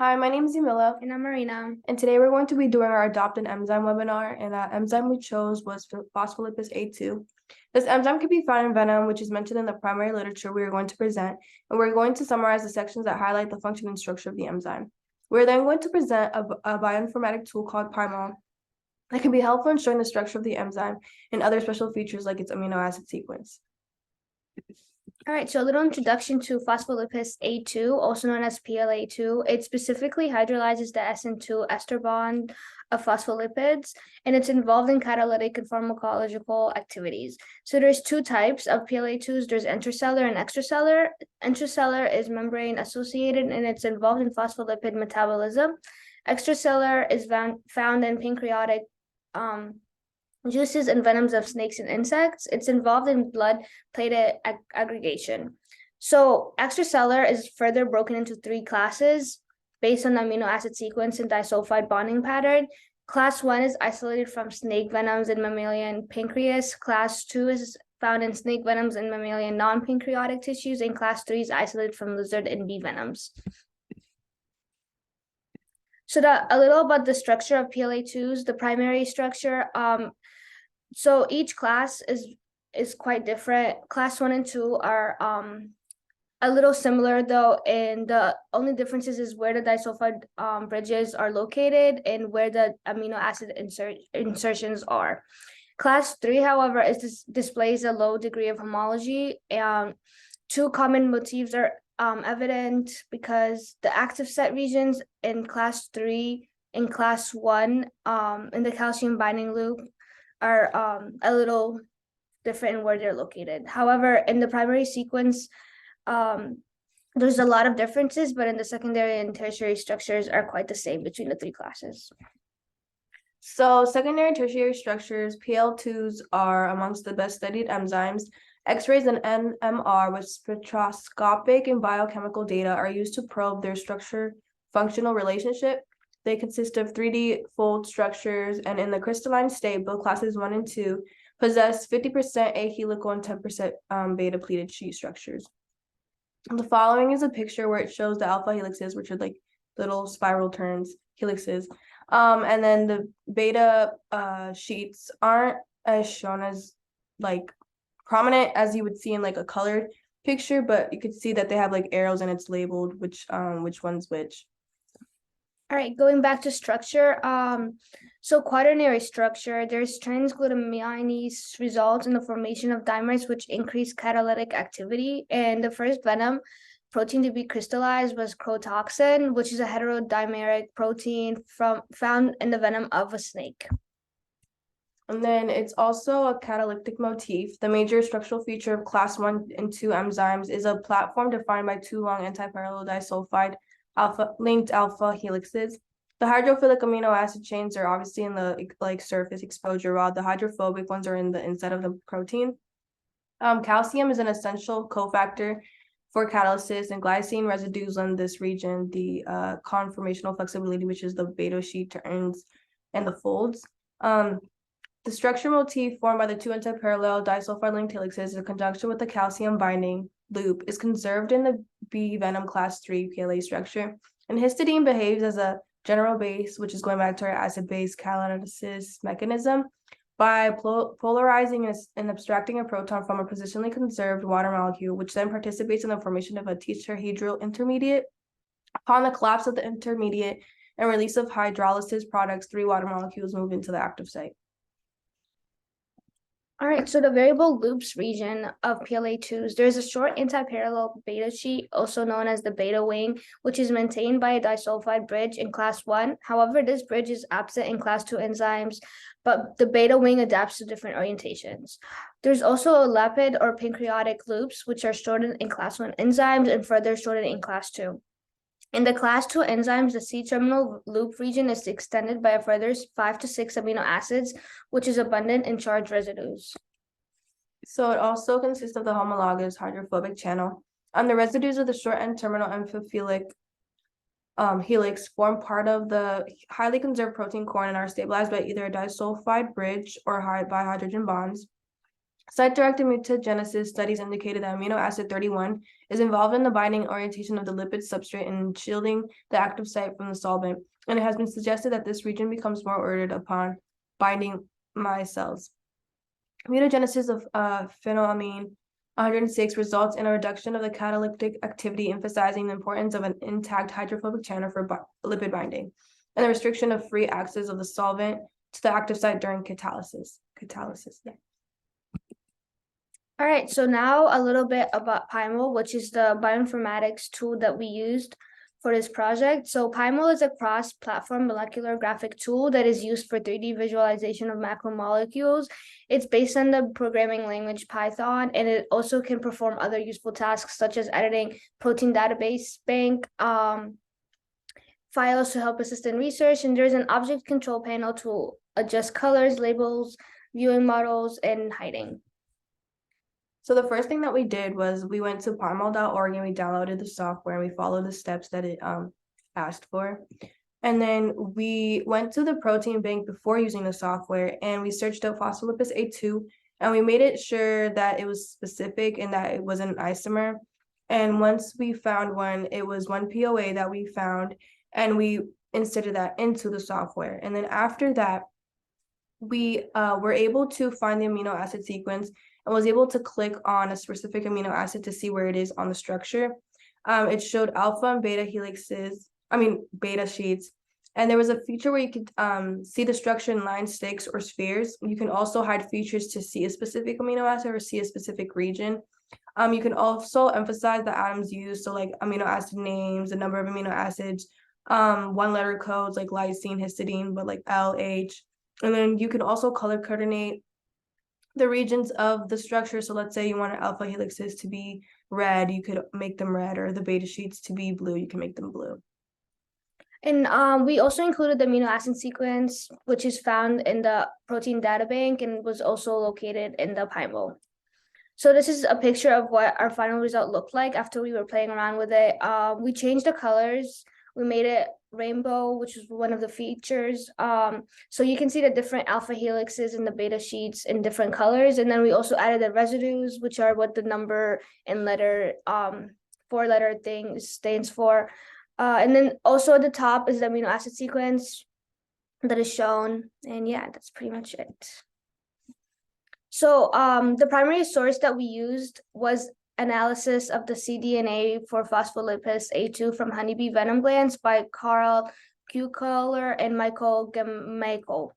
Hi, my name is Yamila, And I'm Marina. and today we're going to be doing our Adopt an Enzyme webinar, and that enzyme we chose was phospholipase A2. This enzyme can be found in venom, which is mentioned in the primary literature we are going to present, and we're going to summarize the sections that highlight the function and structure of the enzyme. We're then going to present a bioinformatic tool called Primol that can be helpful in showing the structure of the enzyme and other special features like its amino acid sequence. All right, so a little introduction to phospholipase A2, also known as PLA2. It specifically hydrolyzes the SN2 ester bond of phospholipids, and it's involved in catalytic and pharmacological activities. So there's two types of PLA2s. There's intracellular and extracellular. Intracellular is membrane associated, and it's involved in phospholipid metabolism. Extracellular is found in pancreatic juices and venoms of snakes and insects. It's involved in blood platelet aggregation. So extracellular is further broken into three classes based on the amino acid sequence and disulfide bonding pattern. Class 1 is isolated from snake venoms in mammalian pancreas. Class 2 is found in snake venoms and mammalian non-pancreatic tissues, and class 3 is isolated from lizard and bee venoms. So a little about the structure of PLA2s, the primary structure. So each class is quite different. Class 1 and 2 are a little similar though, and the only differences is where the disulfide bridges are located and where the amino acid insertions are. Class 3, however, displays a low degree of homology. Two common motifs are evident because the active site regions in class 3 and class 1 in the calcium binding loop are a little different in where they're located. However, in the primary sequence, there's a lot of differences, but in the secondary and tertiary structures are quite the same between the three classes. So secondary and tertiary structures, PL2s are amongst the best studied enzymes. X-rays and NMR with spectroscopic and biochemical data are used to probe their structure-functional relationship. They consist of 3D fold structures, and in the crystalline state, both classes 1 and 2 possess 50% ahelical and 10% beta-pleated sheet structures. The following is a picture where it shows the alpha helixes, which are like little spiral turns, helixes. And then the beta sheets aren't as shown as like prominent as you would see in like a colored picture, but you could see that they have like arrows and it's labeled which one's which. All right, going back to structure. So quaternary structure, there's transglutaminase results in the formation of dimers, which increase catalytic activity. And the first venom protein to be crystallized was crotoxin, which is a heterodimeric protein found in the venom of a snake. And then it's also a catalytic motif. The major structural feature of class 1 and 2 enzymes is a platform defined by two long antiparallel disulfide linked alpha helixes. The hydrophilic amino acid chains are obviously in the surface exposure, while the hydrophobic ones are in the inside of the protein. Calcium is an essential cofactor for catalysis, and glycine residues in this region the conformational flexibility, which is the beta sheet turns and the folds. The structure motif formed by the two antiparallel disulfide linked helixes in conjunction with the calcium binding loop is conserved in the B venom class 3 PLA structure. And histidine behaves as a general base, which is going back to our acid-base catalysis mechanism, by polarizing and abstracting a proton from a positionally conserved water molecule, which then participates in the formation of a tetrahedral intermediate. Upon the collapse of the intermediate and release of hydrolysis products, 3 water molecules move into the active site. All right, so the variable loops region of PLA2s, there's a short antiparallel beta sheet, also known as the beta wing, which is maintained by a disulfide bridge in class 1. However, this bridge is absent in class 2 enzymes, but the beta wing adapts to different orientations. There's also a lipid or pancreatic loops, which are shortened in class 1 enzymes and further shortened in class 2. In the class 2 enzymes, the C-terminal loop region is extended by a further 5 to 6 amino acids, which is abundant in charged residues. So it also consists of the homologous hydrophobic channel. And the residues of the short N-terminal amphiphilic helix form part of the highly conserved protein core and are stabilized by either a disulfide bridge or by hydrogen bonds. Site-directed mutagenesis studies indicated that amino acid 31 is involved in the binding orientation of the lipid substrate and shielding the active site from the solvent, and it has been suggested that this region becomes more ordered upon binding micelles. Mutagenesis of phenylamine 106 results in a reduction of the catalytic activity, emphasizing the importance of an intact hydrophobic channel for lipid binding, and the restriction of free access of the solvent to the active site during catalysis. Yeah. All right, so now a little bit about PyMol, which is the bioinformatics tool that we used for this project. So PyMol is a cross-platform molecular graphic tool that is used for 3D visualization of macromolecules. It's based on the programming language Python, and it also can perform other useful tasks such as editing protein database bank files to help assist in research. And there's an object control panel to adjust colors, labels, viewing models, and hiding. So the first thing that we did was we went to pymol.org and we downloaded the software and we followed the steps that it asked for. And then we went to the protein bank before using the software and we searched up phospholipase A2 and we made it sure that it was specific and that it was an isomer. And once we found one, it was one POA that we found and we inserted that into the software. And then after that, we were able to find the amino acid sequence and was able to click on a specific amino acid to see where it is on the structure. It showed alpha and beta beta sheets. And there was a feature where you could see the structure in lines, sticks, or spheres. You can also hide features to see a specific amino acid or see a specific region. You can also emphasize the atoms used, so like amino acid names, the number of amino acids, one-letter codes like lysine, histidine, but like L, H. And then you can also color coordinate the regions of the structure. So let's say you want alpha helixes to be red, you could make them red, or the beta sheets to be blue, you can make them blue. And we also included the amino acid sequence, which is found in the protein data bank and was also located in the PyMol. So this is a picture of what our final result looked like after we were playing around with it. We changed the colors. We made it rainbow, which is one of the features. So you can see the different alpha helixes and the beta sheets in different colors. And then we also added the residues, which are what the number and letter, 4-letter thing stands for. And then also at the top is the amino acid sequence that is shown. And yeah, that's pretty much it. So the primary source that we used was analysis of the cDNA for phospholipase A2 from honeybee venom glands by Carl Kuehler and Michael Gamichael.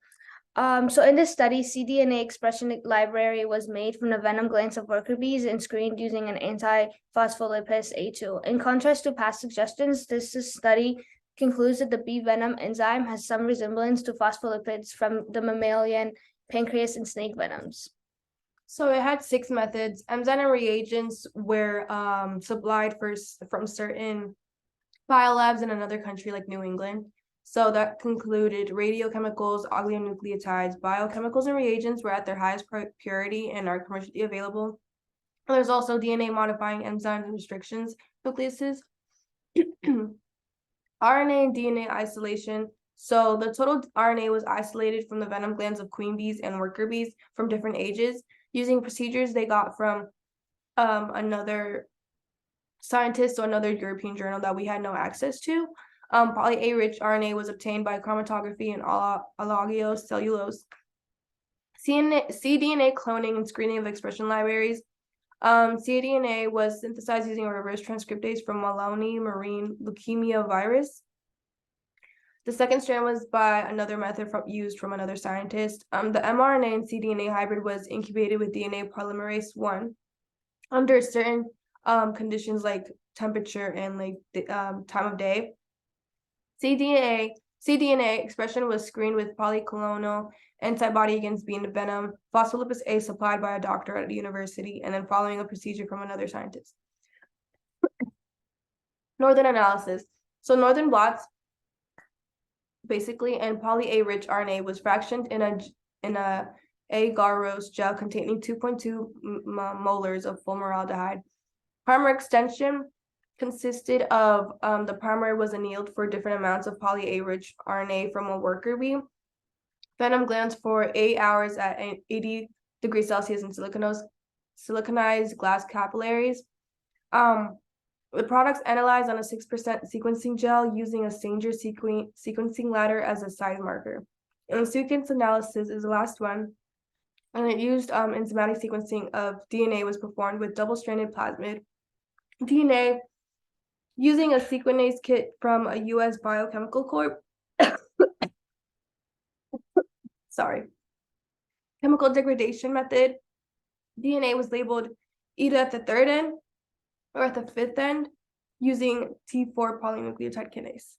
So in this study, cDNA expression library was made from the venom glands of worker bees and screened using an anti-phospholipase A2. In contrast to past suggestions, this study concludes that the bee venom enzyme has some resemblance to phospholipids from the mammalian, pancreas, and snake venoms. So it had 6 methods. Enzyme and reagents were supplied from certain biolabs in another country like New England. So that concluded radiochemicals, oligonucleotides, biochemicals, and reagents were at their highest purity and are commercially available. And there's also DNA modifying enzymes and restrictions, nucleases, RNA and DNA isolation. So the total RNA was isolated from the venom glands of queen bees and worker bees from different ages using procedures they got from another scientist or another European journal that we had no access to. Poly A-rich RNA was obtained by chromatography and allogicellulose. cDNA cloning and screening of expression libraries. cDNA was synthesized using a reverse transcriptase from Maloney marine leukemia virus. The second strand was by another method used from another scientist. The mRNA and cDNA hybrid was incubated with DNA polymerase 1 under certain conditions like temperature and like the time of day. cDNA expression was screened with polyclonal antibody against bee venom, phospholipase A supplied by a doctor at a university, and then following a procedure from another scientist. Northern analysis. So northern blots, basically, and poly A-rich RNA was fractioned in a agarose gel containing 2.2 molars of formaldehyde. Primer extension consisted of the primer was annealed for different amounts of poly A-rich RNA from a worker bee. Venom glands for 8 hours at 80 degrees Celsius and siliconized glass capillaries. The products analyzed on a 6% sequencing gel using a Sanger sequencing ladder as a size marker. And the sequence analysis is the last one, and it used enzymatic sequencing of DNA was performed with double-stranded plasmid DNA using a sequenase kit from a US biochemical corp. Sorry. Chemical degradation method. DNA was labeled either at the third end or at the fifth end using T4 polynucleotide kinase.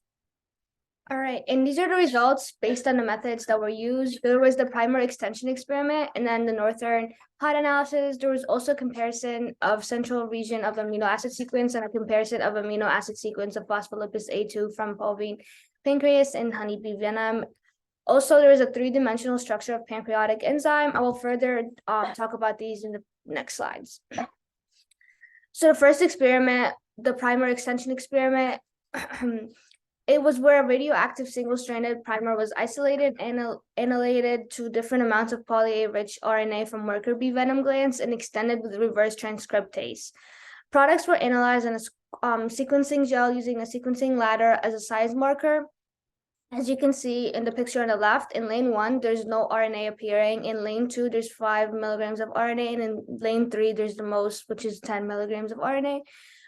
All right, and these are the results based on the methods that were used. There was the primer extension experiment and then the northern plot analysis. There was also comparison of central region of amino acid sequence and a comparison of amino acid sequence of phospholipase A2 from bovine pancreas and honeybee venom. Also, there is a three-dimensional structure of pancreatic enzyme. I will further talk about these in the next slides. So the first experiment, the primer extension experiment, it was where a radioactive single-stranded primer was isolated and annihilated to different amounts of poly-A-rich RNA from worker bee venom glands and extended with reverse transcriptase. Products were analyzed on a sequencing gel using a sequencing ladder as a size marker. As you can see in the picture on the left, in lane 1, there's no RNA appearing. In lane 2, there's 5 milligrams of RNA. And in lane 3, there's the most, which is 10 milligrams of RNA.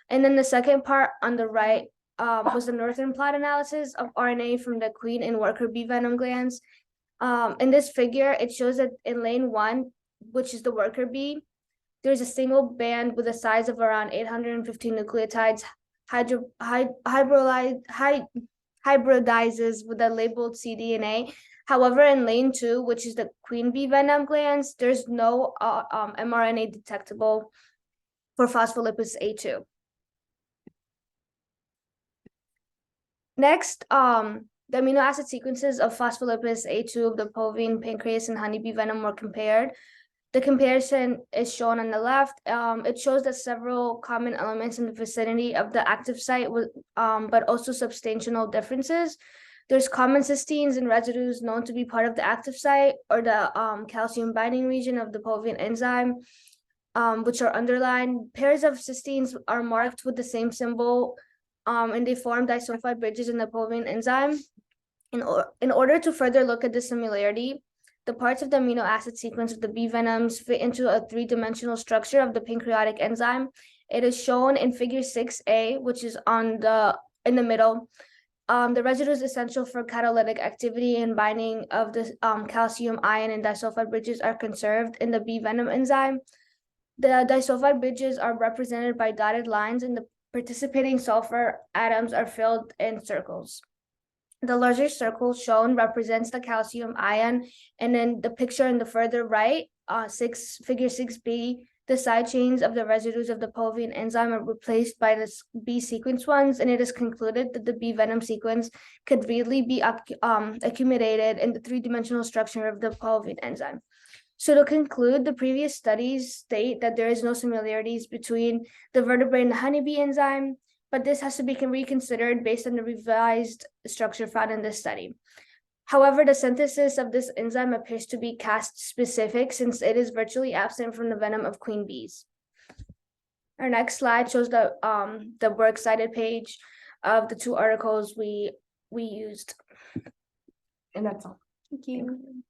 And then the second part on the right was the northern plot analysis of RNA from the queen and worker bee venom glands. In this figure, it shows that in lane 1, which is the worker bee, there's a single band with a size of around 850 nucleotides hybridizes with a labeled cDNA. However, in lane 2, which is the queen bee venom glands, there's no mRNA detectable for phospholipase A2. Next, the amino acid sequences of phospholipase A2 of the bovine pancreas and honeybee venom were compared. The comparison is shown on the left. It shows that several common elements in the vicinity of the active site, but also substantial differences. There's common cysteines and residues known to be part of the active site or the calcium binding region of the bovine enzyme, which are underlined. Pairs of cysteines are marked with the same symbol, and they form disulfide bridges in the bovine enzyme. In order to further look at the similarity, the parts of the amino acid sequence of the bee venoms fit into a three-dimensional structure of the pancreatic enzyme. It is shown in figure 6A, which is in the middle. The residue is essential for catalytic activity and binding of the calcium ion and disulfide bridges are conserved in the bee venom enzyme. The disulfide bridges are represented by dotted lines and the participating sulfur atoms are filled in circles. The larger circle shown represents the calcium ion, and then the picture in the further right, figure 6B, the side chains of the residues of the bovine enzyme are replaced by the B sequence ones, and it is concluded that the bee venom sequence could really be accumulated in the three-dimensional structure of the bovine enzyme. So to conclude, the previous studies state that there is no similarities between the vertebrate and the honeybee enzyme, but this has to be reconsidered based on the revised structure found in this study. However, the synthesis of this enzyme appears to be caste-specific since it is virtually absent from the venom of queen bees. Our next slide shows the works cited page of the 2 articles we used. And that's all. Thank you.